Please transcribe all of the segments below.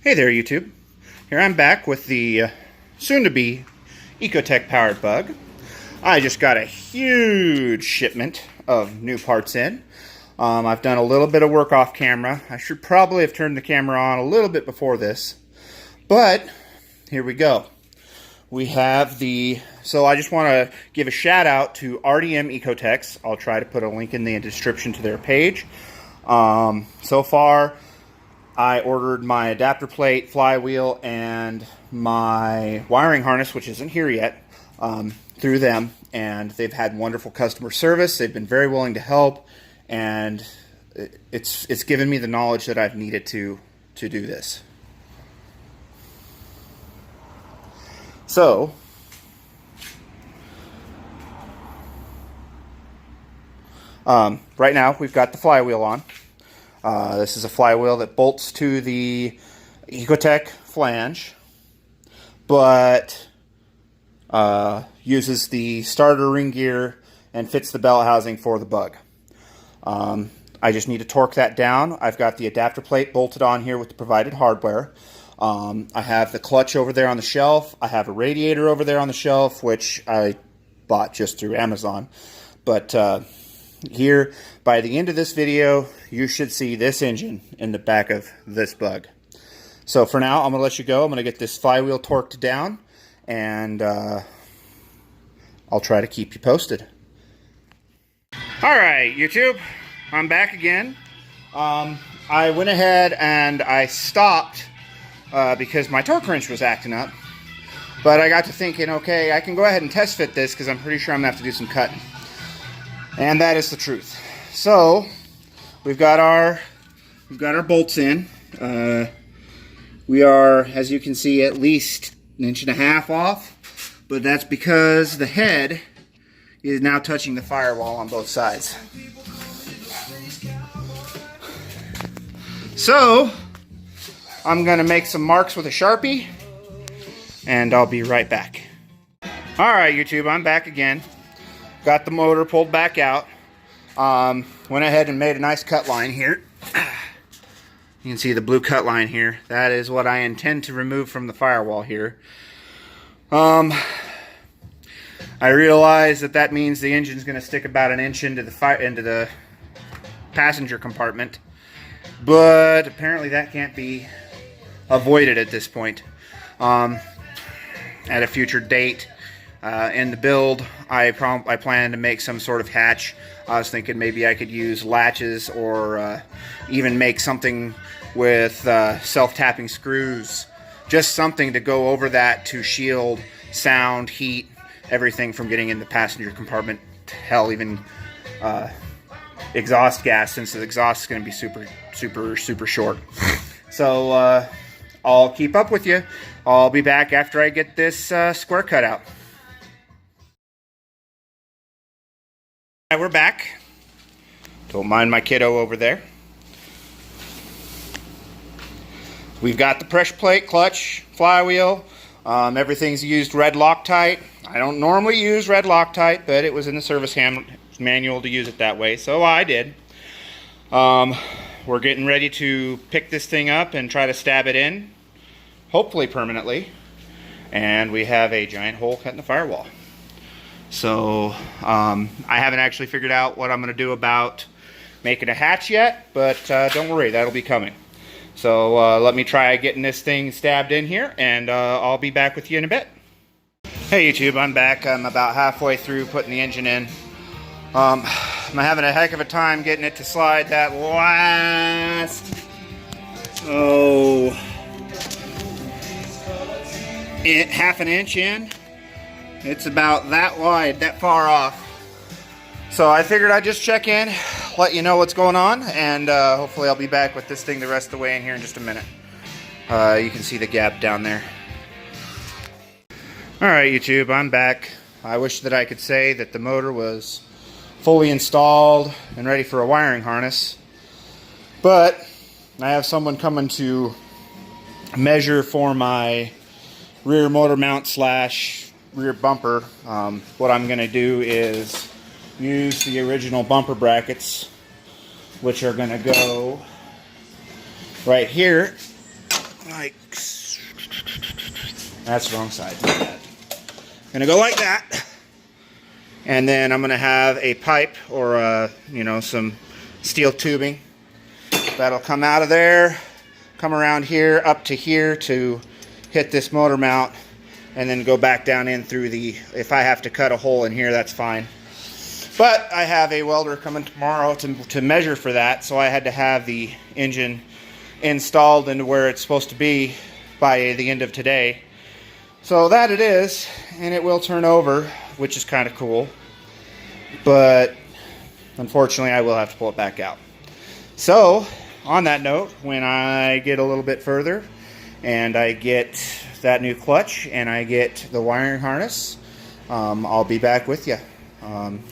Hey there, YouTube. Here I'm back with the soon-to-be ecotec powered bug. I just got a huge shipment of new parts in. I've done a little bit of work off camera. I should probably have turned the camera on a little bit before this, but here we go. We have so I just want to give a shout out to RDM Ecotecs. I'll try to put a link in the description to their page. So far, I ordered my adapter plate, flywheel, and my wiring harness, which isn't here yet, through them, and they've had wonderful customer service. They've been very willing to help, and it's given me the knowledge that I've needed to do this. So, right now we've got the flywheel on. This is a flywheel that bolts to the ecotec flange, but uses the starter ring gear and fits the belt housing for the bug. I just need to torque that down. I've got the adapter plate bolted on here with the provided hardware. I have the clutch over there on the shelf. I have a radiator over there on the shelf, which I bought just through Amazon. But here, by the end of this video, you should see this engine in the back of this bug. So for now, I'm going to let you go. I'm going to get this flywheel torqued down, and I'll try to keep you posted. Alright, YouTube, I'm back again. I went ahead and I stopped because my torque wrench was acting up. But I got to thinking, okay, I can go ahead and test fit this because I'm pretty sure I'm going to have to do some cutting. And that is the truth. So we've got our bolts in. We are, as you can see, at least 1.5 inches off, but that's because the head is now touching the firewall on both sides. So I'm gonna make some marks with a Sharpie, and I'll be right back. All right, YouTube, I'm back again. Got the motor pulled back out. Went ahead and made a nice cut line here. You can see the blue cut line here. That is what I intend to remove from the firewall here. I realize that means the engine's going to stick about 1 inch into the passenger compartment, but apparently that can't be avoided at this point. At a future date, in the build, I plan to make some sort of hatch. I was thinking maybe I could use latches or even make something with self-tapping screws. Just something to go over that to shield sound, heat, everything from getting in the passenger compartment. Hell, even exhaust gas, since the exhaust is going to be super short. So I'll keep up with you. I'll be back after I get this square cut out. We're back. Don't mind my kiddo over there. We've got the pressure plate, clutch, flywheel. Everything's used red Loctite. I don't normally use red Loctite, but it was in the service manual to use it that way, so I did. We're getting ready to pick this thing up and try to stab it in, hopefully permanently. And we have a giant hole cut in the firewall. So I haven't actually figured out what I'm going to do about making a hatch yet, but don't worry, that'll be coming. So let me try getting this thing stabbed in here, and I'll be back with you in a bit. Hey YouTube, I'm back. I'm about halfway through putting the engine in. I'm having a heck of a time getting it to slide that last, half an inch in. It's about that wide, that far off. So I figured I'd just check in, let you know what's going on, and hopefully I'll be back with this thing the rest of the way in here in just a minute. You can see the gap down there. Alright YouTube, I'm back. I wish that I could say that the motor was fully installed and ready for a wiring harness, but I have someone coming to measure for my rear motor mount slash rear bumper. What I'm going to do is use the original bumper brackets, which are going to go right here like, that's the wrong side. Gonna go like that, and then I'm gonna have a pipe or you know, some steel tubing that'll come out of there, come around here up to here to hit this motor mount, and then go back down in through the, if I have to cut a hole in here, that's fine. But I have a welder coming tomorrow to measure for that, so I had to have the engine installed into where it's supposed to be by the end of today. So that it is, and it will turn over, which is kind of cool. But unfortunately, I will have to pull it back out. So, on that note, when I get a little bit further and I get that new clutch and I get the wiring harness, I'll be back with you.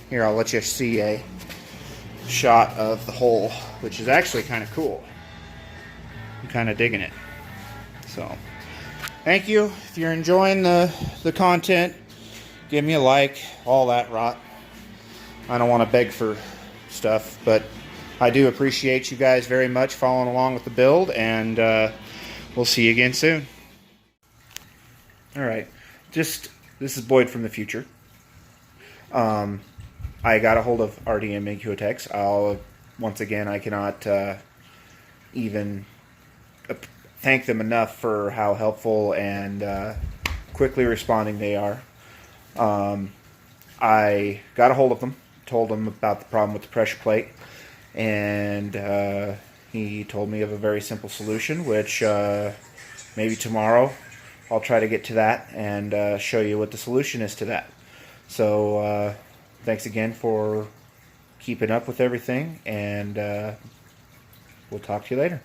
Here, I'll let you see a shot of the hole, which is actually kind of cool. I'm kind of digging it. So, thank you. If you're enjoying the content, give me a like, all that rot. I don't want to beg for stuff, but I do appreciate you guys very much following along with the build, and we'll see you again soon. Alright, this is Boyd from the future. I got a hold of RDM Ecotec. Once again, I cannot even thank them enough for how helpful and quickly responding they are. I got a hold of them, told them about the problem with the pressure plate, and he told me of a very simple solution, which maybe tomorrow I'll try to get to that and show you what the solution is to that. So thanks again for keeping up with everything, and we'll talk to you later.